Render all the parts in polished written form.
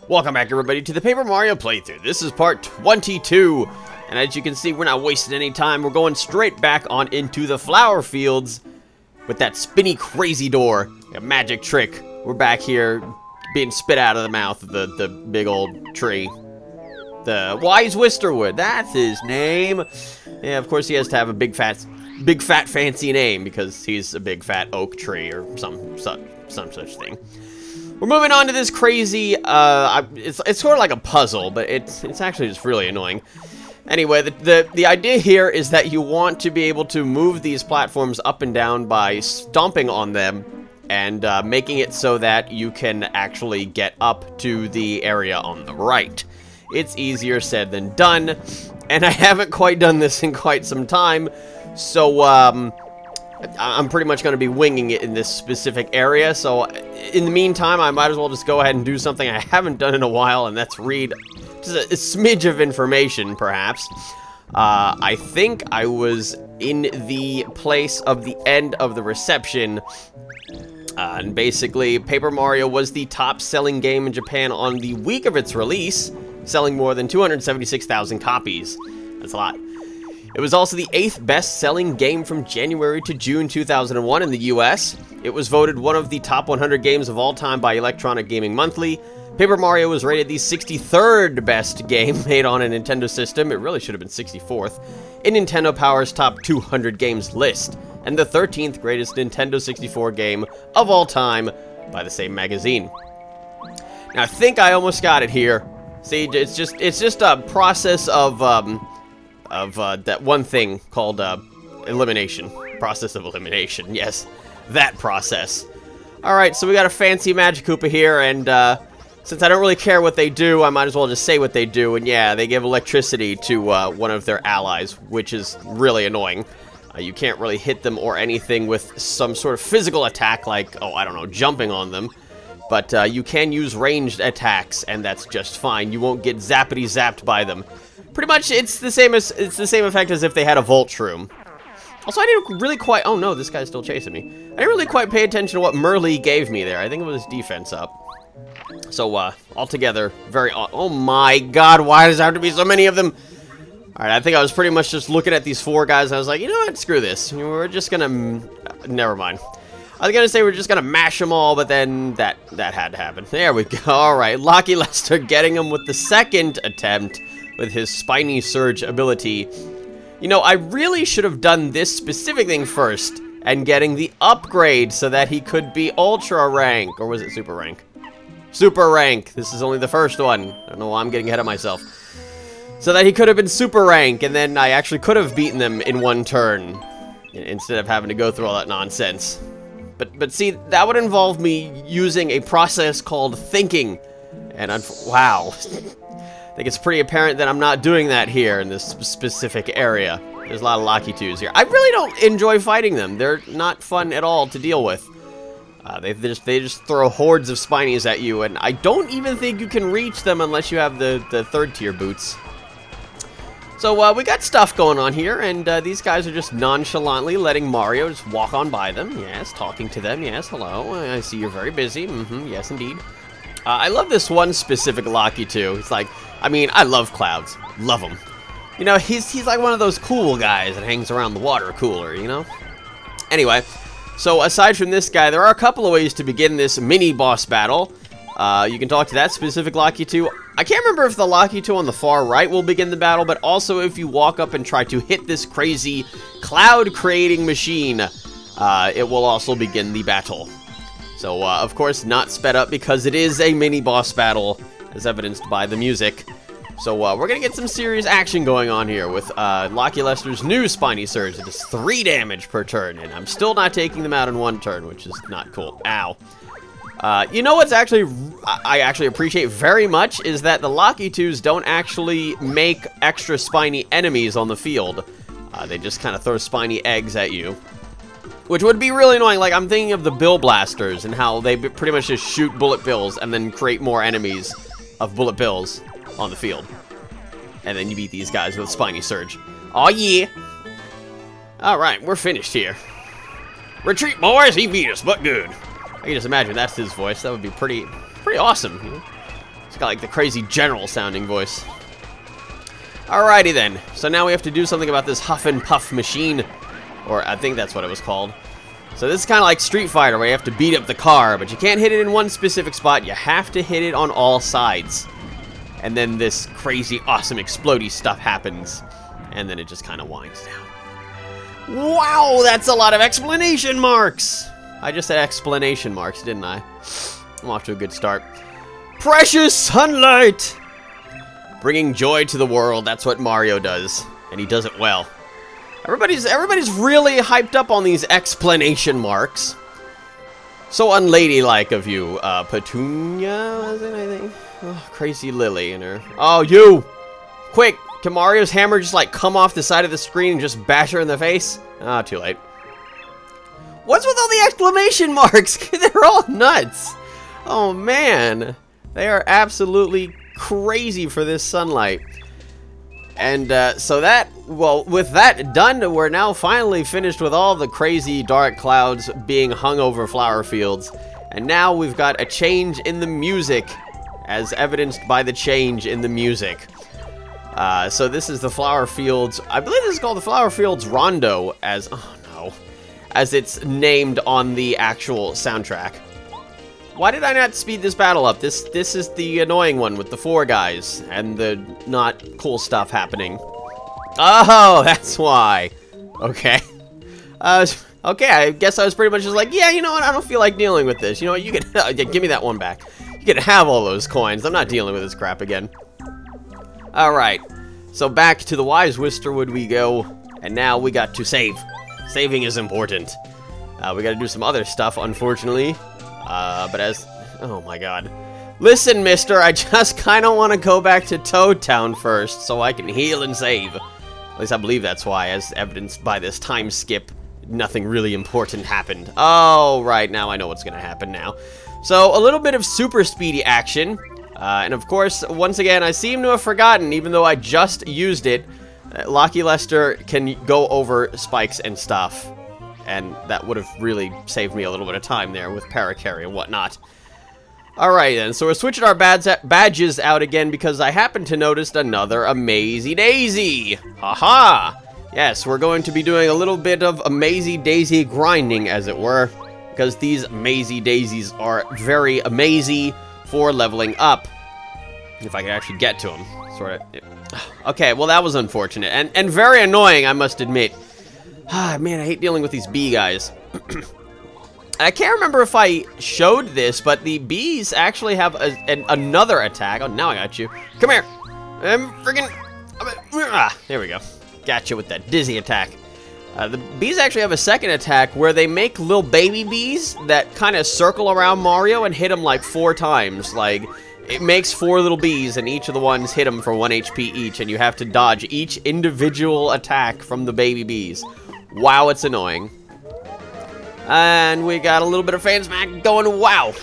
Welcome back, everybody, to the Paper Mario playthrough. This is part 22, and as you can see, we're not wasting any time. We're going straight back on into the flower fields with that spinny crazy door, a magic trick. We're back here being spit out of the mouth of the big old tree. The Wise Wisterwood, that's his name. Yeah, of course he has to have a big fat fancy name because he's a big fat oak tree or some such thing. We're moving on to this crazy, it's sort of like a puzzle, but it's actually just really annoying. Anyway, the idea here is that you want to be able to move these platforms up and down by stomping on them and making it so that you can actually get up to the area on the right. It's easier said than done, and I haven't quite done this in quite some time, so I'm pretty much going to be winging it in this specific area, so in the meantime, I might as well just go ahead and do something I haven't done in a while, and that's read just a smidge of information, perhaps. I think I was in the place of the end of the reception, and basically, Paper Mario was the top-selling game in Japan on the week of its release, selling more than 276,000 copies. That's a lot. It was also the 8th best-selling game from January to June 2001 in the US. It was voted one of the top 100 games of all time by Electronic Gaming Monthly. Paper Mario was rated the 63rd best game made on a Nintendo system. It really should have been 64th. In Nintendo Power's top 200 games list. And the 13th greatest Nintendo 64 game of all time by the same magazine. Now, I think I almost got it here. See, it's just a process of that one thing called elimination. Process of elimination, yes. That process. Alright, so we got a fancy Magic Koopa here, and since I don't really care what they do, I might as well just say what they do, and yeah, they give electricity to one of their allies, which is really annoying. You can't really hit them or anything with some sort of physical attack like, oh, I don't know, jumping on them. But you can use ranged attacks, and that's just fine. You won't get zappity-zapped by them. Pretty much, it's the same effect as if they had a Volt Shroom. Also, I didn't really quite... Oh, no, this guy's still chasing me. I didn't really quite pay attention to what Merlee gave me there. I think it was defense up. So, altogether, very... Oh, my God, why does there have to be so many of them? Alright, I think I was pretty much just looking at these four guys, and I was like, you know what, screw this. We're just gonna... Never mind. I was gonna say we're just gonna mash them all, but then that had to happen. There we go. Alright, Lucky Lester getting him with the second attempt with his Spiny Surge ability. You know, I really should have done this specific thing first and getting the upgrade so that he could be Ultra Rank. Or was it Super Rank? Super Rank. This is only the first one. I don't know why I'm getting ahead of myself. So that he could have been Super Rank, and then I actually could have beaten them in one turn instead of having to go through all that nonsense. But see, that would involve me using a process called thinking. And wow. I think it's pretty apparent that I'm not doing that here in this specific area. There's a lot of Lakitus here. I really don't enjoy fighting them. They're not fun at all to deal with. They just throw hordes of Spinies at you, and I don't even think you can reach them unless you have the third tier boots. So, we got stuff going on here, and these guys are just nonchalantly letting Mario just walk on by them. Yes, talking to them. Yes, hello. I see you're very busy. Yes, indeed. I love this one specific Lakitu. It's like, I mean, I love Clouds. Love him. You know, he's like one of those cool guys that hangs around the water cooler, you know? Anyway, so aside from this guy, there are a couple of ways to begin this mini-boss battle. You can talk to that specific Lakitu. I can't remember if the Lakitu on the far right will begin the battle, but also if you walk up and try to hit this crazy cloud-creating machine, it will also begin the battle. So, of course, not sped up because it is a mini-boss battle, as evidenced by the music. So, we're gonna get some serious action going on here with Lucky Lester's new Spiny Surge. It is 3 damage per turn, and I'm still not taking them out in 1 turn, which is not cool. Ow. You know what's actually, I actually appreciate very much is that the Lakitus don't actually make extra spiny enemies on the field. They just kind of throw spiny eggs at you. Which would be really annoying. Like, I'm thinking of the Bill Blasters and how they pretty much just shoot bullet bills and then create more enemies of bullet bills on the field. And then you beat these guys with Spiny Surge. Aw, yeah. Alright, we're finished here. Retreat, boys! He beat us, but good. I can just imagine that's his voice. That would be pretty awesome. You know? It's got like the crazy general sounding voice. Alrighty then. So now we have to do something about this Huff and Puff machine. Or I think that's what it was called. So this is kind of like Street Fighter, where you have to beat up the car, but you can't hit it in one specific spot. You have to hit it on all sides. And then this crazy, awesome, explodey stuff happens. And then it just kind of winds down. Wow, that's a lot of explanation marks! I just said explanation marks, didn't I? I'm off to a good start. Precious sunlight! Bringing joy to the world, that's what Mario does. And he does it well. Everybody's really hyped up on these explanation marks. So unladylike of you, Petunia, was it, I think? Oh, crazy Lily and her. Oh, you! Quick, can Mario's hammer just, like, come off the side of the screen and just bash her in the face? Ah, too late. What's with all the exclamation marks? They're all nuts. Oh, man. They are absolutely crazy for this sunlight. And so that, well, with that done, we're now finally finished with all the crazy dark clouds being hung over flower fields. And now we've got a change in the music, as evidenced by the change in the music. So this is the Flower Fields, I believe this is called the Flower Fields Rondo, as, oh no, as it's named on the actual soundtrack. Why did I not speed this battle up? This is the annoying one with the 4 guys and the not cool stuff happening. Oh, that's why. Okay. Okay, I guess I was pretty much just like, yeah, you know what, I don't feel like dealing with this. You know what, you can, give me that one back. You can have all those coins. I'm not dealing with this crap again. Alright, so back to the Wise Wisterwood we go, and now we got to save. Saving is important. We gotta do some other stuff, unfortunately. But as... oh my god. Listen, mister, I just kinda wanna go back to Toad Town first, so I can heal and save. At least I believe that's why, as evidenced by this time skip. Nothing really important happened. Oh, right, now I know what's gonna happen now. So, a little bit of super speedy action. And of course, once again, I seem to have forgotten, even though I just used it, Locky Lester can go over spikes and stuff. And that would have really saved me a little bit of time there with Parakarry and whatnot. Alright then, so we're switching our badges out again because I happen to notice another Amazy Daisy. Haha! Yes, we're going to be doing a little bit of Amazy Daisy grinding, as it were. Because these Amazy Daisies are very amazy for leveling up. If I could actually get to them. Sort of. Okay, well that was unfortunate. And very annoying, I must admit. Ah, man, I hate dealing with these bee guys. I can't remember if I showed this, but the bees actually have another attack. Oh, now I got you. Come here. There we go. Got you with that dizzy attack. The bees actually have a second attack where they make little baby bees that kind of circle around Mario and hit him like 4 times. Like, it makes 4 little bees and each of the ones hit him for 1 HP each, and you have to dodge each individual attack from the baby bees. Wow, it's annoying. And we got a little bit of fan smack going. Wow.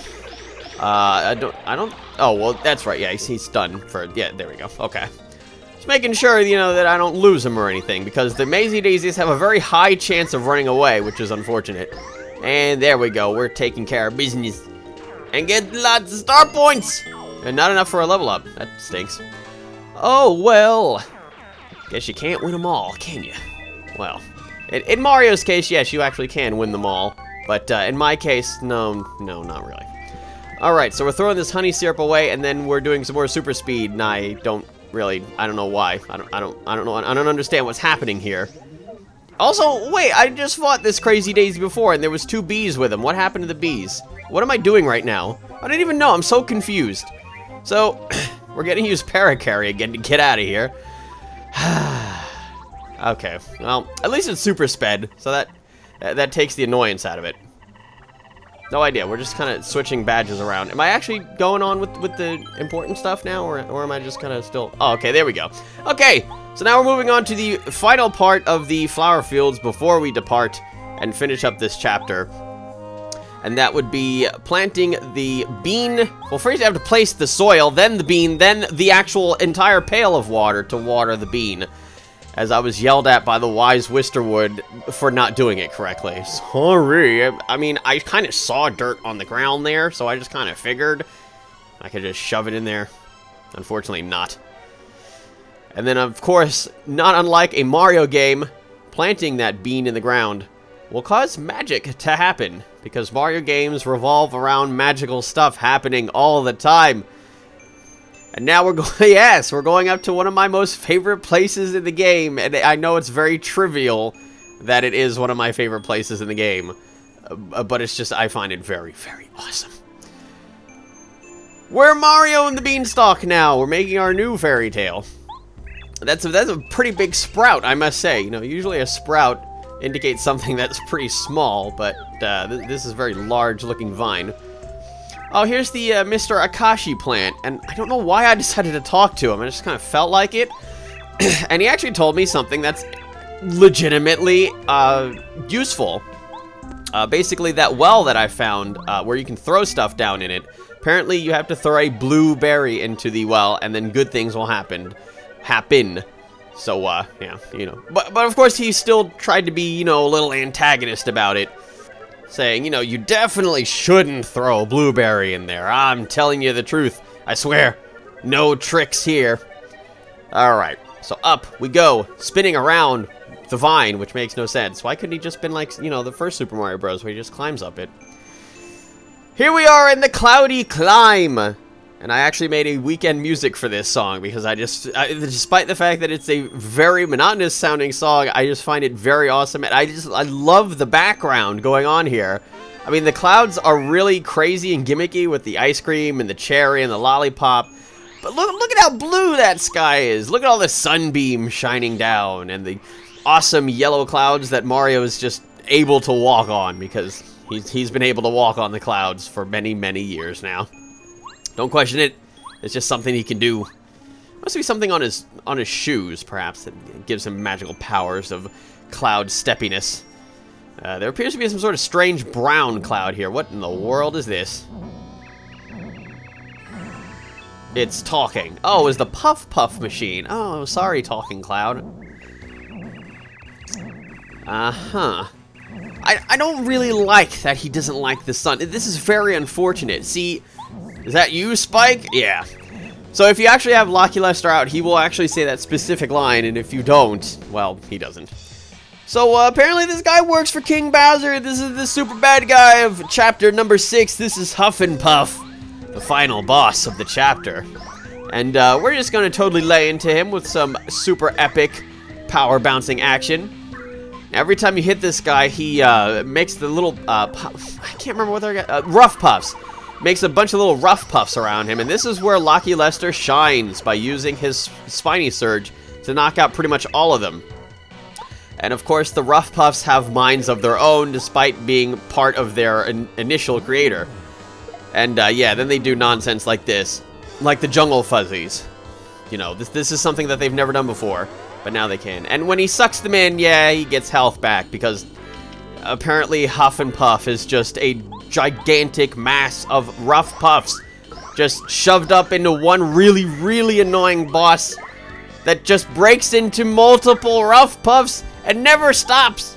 I don't. Oh, well, that's right. Yeah, he's stunned for. Yeah, there we go. Okay. Just making sure, you know, that I don't lose him or anything, because the Amazy Daisies have a very high chance of running away, which is unfortunate. And there we go. We're taking care of business. And get lots of star points. And not enough for a level up. That stinks. Oh, well. Guess you can't win them all, can you? Well. In Mario's case, yes, you actually can win them all. But in my case, no, not really. Alright, so we're throwing this honey syrup away, and then we're doing some more super speed, and I don't know why. I don't understand what's happening here. Also, wait, I just fought this crazy Daisy before, and there was 2 bees with him. What happened to the bees? What am I doing right now? I don't even know, I'm so confused. So, we're gonna use Parakarry again to get out of here. Okay, well, at least it's super sped, so that takes the annoyance out of it. No idea, we're just kind of switching badges around. Am I actually going on with the important stuff now, or am I just kind of still... Oh, okay, there we go. Okay, so now we're moving on to the final part of the flower fields before we depart and finish up this chapter. And that would be planting the bean. Well, first you have to place the soil, then the bean, then the actual entire pail of water to water the bean. As I was yelled at by the Wise Wisterwood for not doing it correctly. Sorry. I mean, I kind of saw dirt on the ground there, so I just kind of figured I could just shove it in there. Unfortunately not. And then, of course, not unlike a Mario game, planting that bean in the ground will cause magic to happen, because Mario games revolve around magical stuff happening all the time. And now we're going, yes, we're going up to one of my most favorite places in the game, and I know it's very trivial that it is one of my favorite places in the game, but it's just, I find it very, very awesome. We're Mario and the Beanstalk now. We're making our new fairy tale. That's a pretty big sprout, I must say. You know, usually a sprout indicates something that's pretty small, but this is a very large-looking vine. Oh, here's the Mr. Akashi plant, and I don't know why I decided to talk to him. I just kind of felt like it, and he actually told me something that's legitimately useful. Basically, that well that I found, where you can throw stuff down in it, apparently you have to throw a blue berry into the well, and then good things will happen. So, yeah, you know. But of course, he still tried to be, you know, a little antagonist about it. Saying, you know, you definitely shouldn't throw a blueberry in there. I'm telling you the truth. I swear. No tricks here. Alright, so up we go. Spinning around the vine, which makes no sense. Why couldn't he just been like, you know, the first Super Mario Bros. Where he just climbs up it? Here we are in the Cloudy Climb. And I actually made a weekend music for this song because despite the fact that it's a very monotonous sounding song, I just find it very awesome. And I love the background going on here. I mean, the clouds are really crazy and gimmicky with the ice cream and the cherry and the lollipop. But look at how blue that sky is. Look at all the sunbeams shining down and the awesome yellow clouds that Mario is just able to walk on because he's been able to walk on the clouds for many, many years now. Don't question it. It's just something he can do. Must be something on his shoes, perhaps, that gives him magical powers of cloud steppiness. There appears to be some sort of strange brown cloud here. What in the world is this? It's talking. Oh, it was the Puff Puff machine. Oh, sorry, talking cloud. Uh-huh. I don't really like that he doesn't like the sun. This is very unfortunate. See... Is that you, Spike? Yeah. So if you actually have Lucky Lester out, he will actually say that specific line, and if you don't, well, he doesn't. So apparently this guy works for King Bowser. This is the super bad guy of chapter number 6. This is Huff and Puff, the final boss of the chapter. And we're just going to totally lay into him with some super epic power bouncing action. Every time you hit this guy, he makes the little, I can't remember what they're, rough puffs. Makes a bunch of little rough puffs around him, and this is where Lucky Lester shines by using his Spiny Surge to knock out pretty much all of them. And of course, the rough puffs have minds of their own, despite being part of their initial creator. And yeah, then they do nonsense like this, like the Jungle Fuzzies. You know, this is something that they've never done before, but now they can. And when he sucks them in, yeah, he gets health back, because apparently Huff and Puff is just a gigantic mass of rough puffs just shoved up into one really, really annoying boss that just breaks into multiple rough puffs and never stops.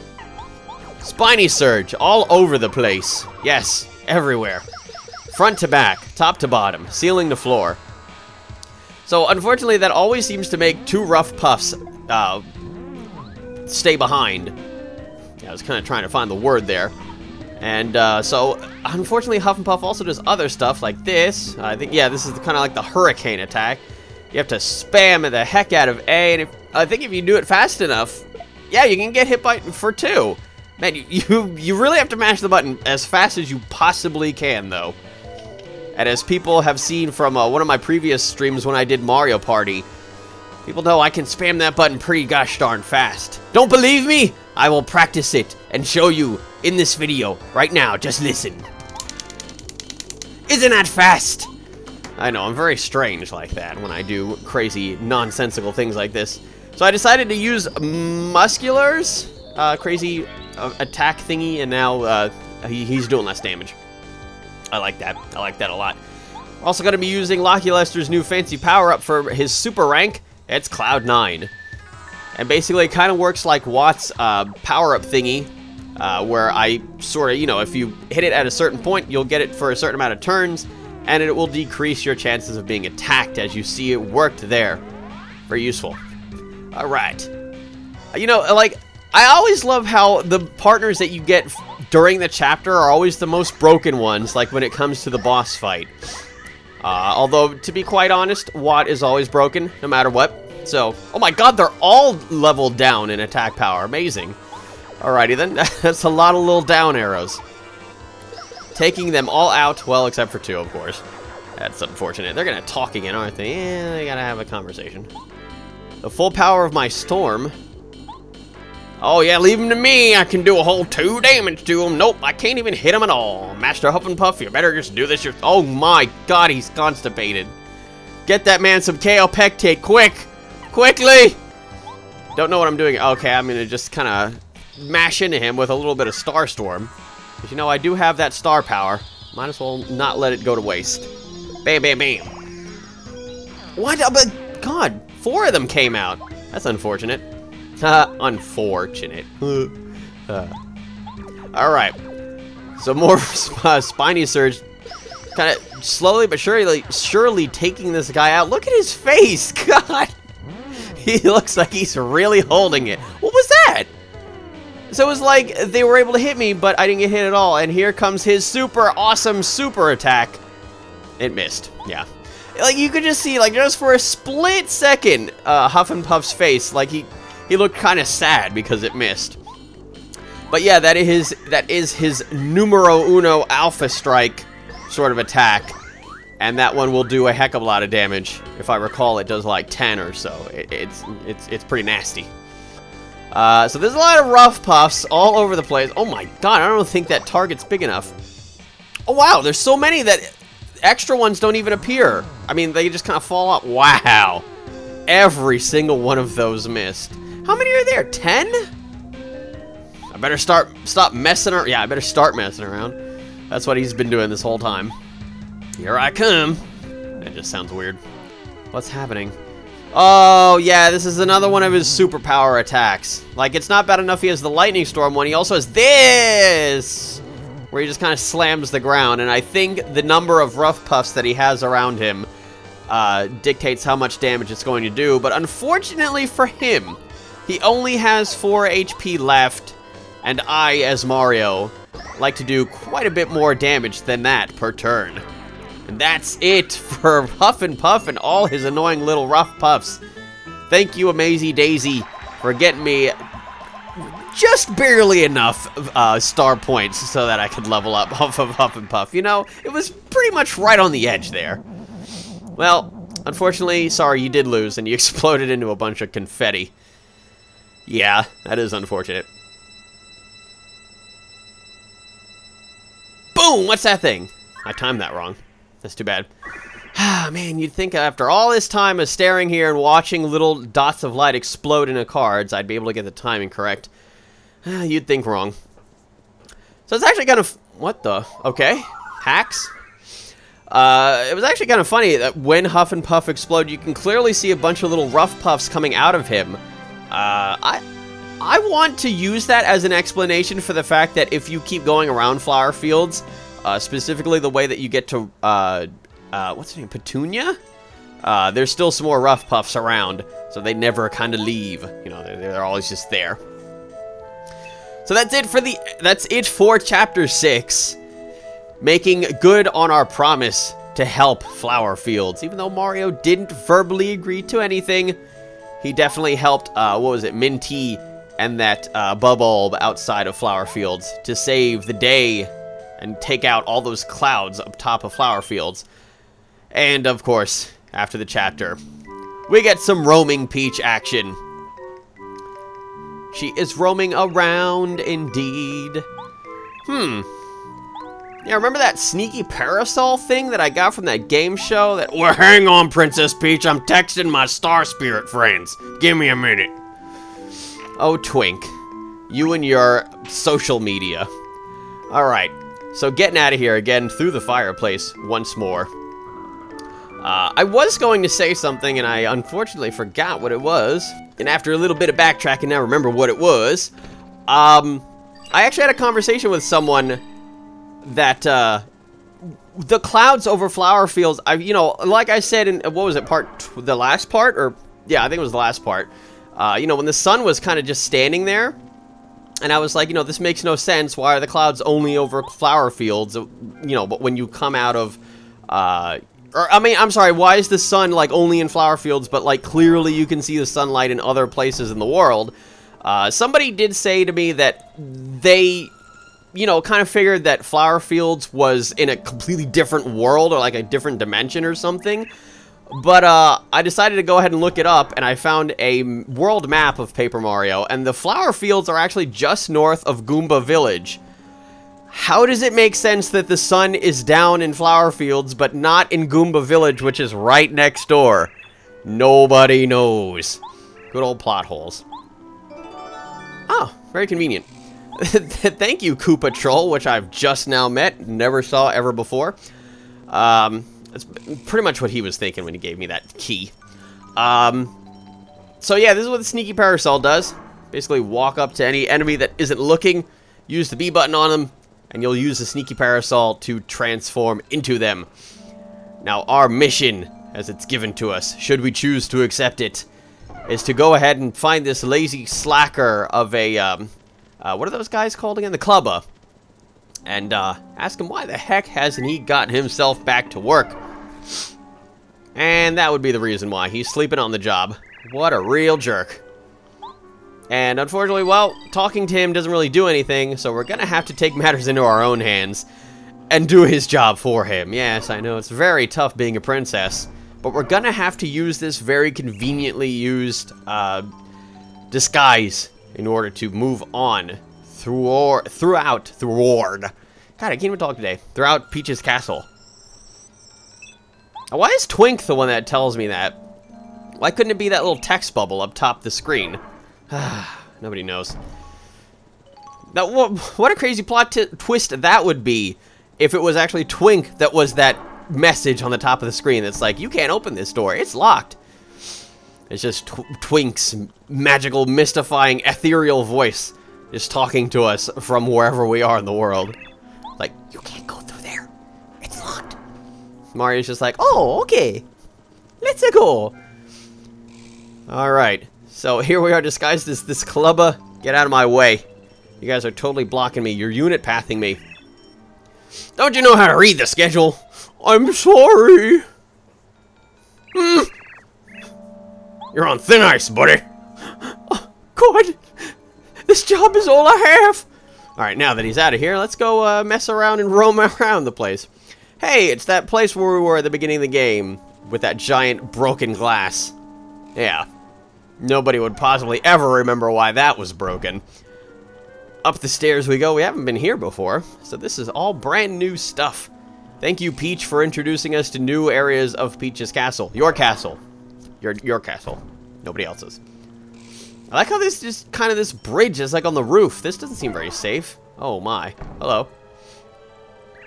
Spiny Surge all over the place. Yes, everywhere. Front to back, top to bottom, ceiling to floor. So unfortunately that always seems to make two rough puffs stay behind. Yeah, I was kind of trying to find the word there. And so, unfortunately, Huff and Puff also does other stuff like this. I think, yeah, this is kind of like the hurricane attack. You have to spam the heck out of A, and I think if you do it fast enough, yeah, you can get hit by for 2. Man, you really have to mash the button as fast as you possibly can, though. And as people have seen from one of my previous streams when I did Mario Party, people know I can spam that button pretty gosh darn fast. Don't believe me? I will practice it and show you in this video right now. Just listen. Isn't that fast? I know, I'm very strange like that when I do crazy, nonsensical things like this. So I decided to use Muscular's crazy attack thingy, and now he's doing less damage. I like that. I like that a lot. Also going to be using Lucky Lester's new fancy power-up for his super rank. It's Cloud 9. And basically it kind of works like Watt's power-up thingy, where I sort of, you know, if you hit it at a certain point, you'll get it for a certain amount of turns, and it will decrease your chances of being attacked, as you see it worked there. Very useful. Alright. You know, like, I always love how the partners that you get during the chapter are always the most broken ones, like when it comes to the boss fight. Although, to be quite honest, Watt is always broken, no matter what. So, oh my god, they're all leveled down in attack power. Amazing. Alrighty then, that's a lot of little down arrows. Taking them all out, well, except for 2, of course. That's unfortunate. They're gonna talk again, aren't they? Yeah, they gotta have a conversation. The full power of my storm. Oh yeah, leave him to me. I can do a whole 2 damage to him. Nope, I can't even hit him at all. Master Hufflepuff, you better just do this yourself. Oh my god, he's constipated. Get that man some KO Pectate, quick! Quickly! Don't know what I'm doing. Okay, I'm gonna just kind of mash into him with a little bit of Starstorm. Because, you know, I do have that star power. Might as well not let it go to waste. Bam, bam, bam. What? But, God, 4 of them came out. That's unfortunate. Unfortunate. Alright. So more Spiny Surge. Kind of slowly but surely taking this guy out. Look at his face! God! He looks like he's really holding it. What was that? So it was like they were able to hit me, but I didn't get hit at all. And here comes his super awesome super attack. It missed. Yeah. Like, you could just see, like, just for a split second, Huff and Puff's face, like, he looked kind of sad because it missed. But yeah, that is his numero uno alpha strike sort of attack. And that one will do a heck of a lot of damage. If I recall, it does like 10 or so. It's pretty nasty. So there's a lot of rough puffs all over the place. Oh my god, I don't think that target's big enough. Oh wow, there's so many that extra ones don't even appear. I mean, they just kind of fall off. Wow. Every single one of those missed. How many are there? 10? I better stop messing around. Yeah, I better start messing around. That's what he's been doing this whole time. Here I come. That just sounds weird. What's happening? Oh, yeah, this is another one of his superpower attacks. Like, it's not bad enough he has the Lightning Storm one. He also has this, where he just kind of slams the ground. And I think the number of rough puffs that he has around him dictates how much damage it's going to do. But unfortunately for him, he only has 4 HP left. And I, as Mario, like to do quite a bit more damage than that per turn. And that's it for Huff and Puff and all his annoying little rough puffs. Thank you, Amazing Daisy, for getting me just barely enough star points so that I could level up Huff and Puff. You know, it was pretty much right on the edge there. Well, unfortunately, sorry, you did lose and you exploded into a bunch of confetti. Yeah, that is unfortunate. Boom! What's that thing? I timed that wrong. That's too bad. Ah, man, you'd think after all this time of staring here and watching little dots of light explode into cards, I'd be able to get the timing correct. You'd think wrong. So it's actually kind of... What the? Okay. Hacks? It was actually kind of funny that when Huff and Puff explode, you can clearly see a bunch of little rough puffs coming out of him. I want to use that as an explanation for the fact that if you keep going around flower fields... specifically the way that you get to, what's her name, Petunia? There's still some more rough puffs around, so they never kind of leave. You know, they're always just there. So that's it for Chapter 6. Making good on our promise to help Flower Fields. Even though Mario didn't verbally agree to anything, he definitely helped, what was it, Minty and that, Bubulb outside of Flower Fields to save the day and take out all those clouds up top of Flower Fields. And, of course, after the chapter, we get some roaming Peach action. She is roaming around, indeed. Yeah, remember that sneaky parasol thing that I got from that game show? Well, hang on, Princess Peach, I'm texting my Star Spirit friends. Give me a minute. Oh, Twink. You and your social media. Alright. So getting out of here again through the fireplace once more. I was going to say something and I unfortunately forgot what it was. And after a little bit of backtracking, now remember what it was. I actually had a conversation with someone that the clouds over flower fields, you know, like I said in, what was it, the last part? Or, yeah, I think it was the last part. You know, when the sun was kind of just standing there, and I was like, you know, this makes no sense. Why are the clouds only over flower fields? You know, but when you come out of, or, I mean, I'm sorry, why is the sun, like, only in flower fields, but, like, clearly you can see the sunlight in other places in the world? Somebody did say to me that they, you know, kind of figured that flower fields was in a completely different world, or, like, a different dimension or something. But, I decided to go ahead and look it up, and I found a world map of Paper Mario, and the flower fields are actually just north of Goomba Village. How does it make sense that the sun is down in flower fields, but not in Goomba Village, which is right next door? Nobody knows. Good old plot holes. Oh, very convenient. Thank you, Koopa Troll, which I've just now met, never saw ever before. That's pretty much what he was thinking when he gave me that key. So yeah, this is what the Sneaky Parasol does. Basically walk up to any enemy that isn't looking, use the B button on them, and you'll use the Sneaky Parasol to transform into them. Now, our mission, as it's given to us, should we choose to accept it, is to go ahead and find this lazy slacker of a, what are those guys called again? The Clubba. And, ask him why the heck hasn't he gotten himself back to work. And that would be the reason why. He's sleeping on the job. What a real jerk. And unfortunately, well, talking to him doesn't really do anything, so we're gonna have to take matters into our own hands and do his job for him. Yes, I know, it's very tough being a princess, but we're gonna have to use this very conveniently used, disguise in order to move on throughout, God, I can't even talk today, throughout Peach's castle. Why is Twink the one that tells me that? Why couldn't it be that little text bubble up top the screen? Nobody knows. Now, what a crazy plot twist that would be if it was actually Twink that was that message on the top of the screen that's like, you can't open this door, it's locked. It's just Twink's magical, mystifying, ethereal voice just talking to us from wherever we are in the world. Like, you can't go through there, it's locked. Mario's just like, oh, okay, let's go. Alright. So here we are disguised as this Clubba. Get out of my way. You guys are totally blocking me. You're unit pathing me. Don't you know how to read the schedule? I'm sorry. You're on thin ice, buddy. Oh, God. This job is all I have. Alright, now that he's out of here, let's go mess around and roam around the place. Hey, it's that place where we were at the beginning of the game. With that giant broken glass. Yeah. Nobody would possibly ever remember why that was broken. Up the stairs we go. We haven't been here before, so this is all brand new stuff. Thank you, Peach, for introducing us to new areas of Peach's castle. Your castle. Your castle. Nobody else's. I like how this just kind of this bridge is like on the roof. This doesn't seem very safe. Oh my. Hello.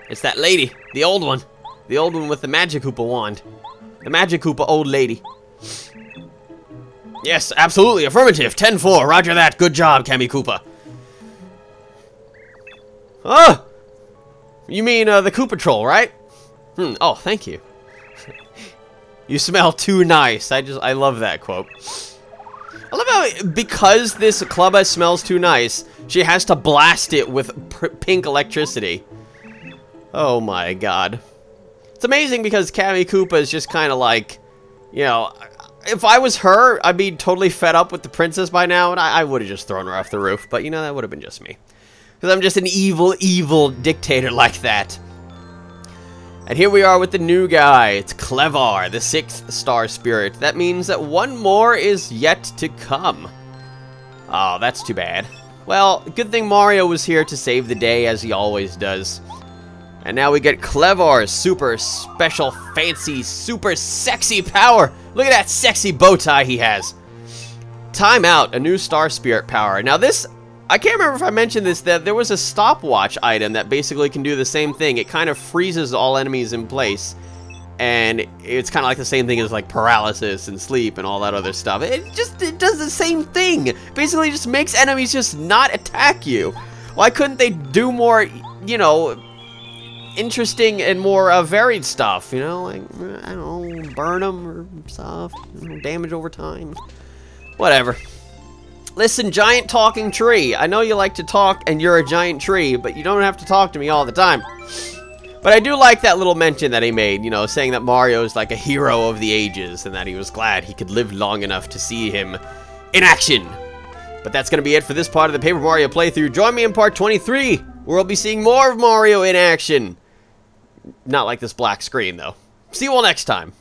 It's that lady. The old one. The old one with the Magic Koopa wand. The Magic Koopa old lady. Yes, absolutely, affirmative. 10-4, roger that. Good job, Kammy Koopa. Oh! You mean, the Koopa Troll, right? Oh, thank you. You smell too nice. I love that quote. I love how, because this Clubba smells too nice, she has to blast it with pink electricity. Oh my god. It's amazing because Kammy Koopa is just kind of like, you know, if I was her, I'd be totally fed up with the princess by now, and I would have just thrown her off the roof. But, you know, that would have been just me. Because I'm just an evil, evil dictator like that. And here we are with the new guy. It's Kleavor, the 6th star spirit. That means that one more is yet to come. Oh, that's too bad. Well, good thing Mario was here to save the day, as he always does. And now we get Kleavor's super special, fancy, super sexy power. Look at that sexy bow tie he has. Time out, a new star spirit power. Now this, I can't remember if I mentioned this, that there was a stopwatch item that basically can do the same thing. It kind of freezes all enemies in place. And it's kind of like the same thing as like paralysis and sleep and all that other stuff. It does the same thing. Basically just makes enemies just not attack you. Why couldn't they do more, you know, interesting and more varied stuff, you know, like, I don't know, burn them or stuff, you know, damage over time, whatever. Listen, giant talking tree, I know you like to talk and you're a giant tree, but you don't have to talk to me all the time. But I do like that little mention that he made, you know, saying that Mario is like a hero of the ages and that he was glad he could live long enough to see him in action. But that's going to be it for this part of the Paper Mario playthrough. Join me in part 23, where we'll be seeing more of Mario in action. Not like this black screen, though. See you all next time.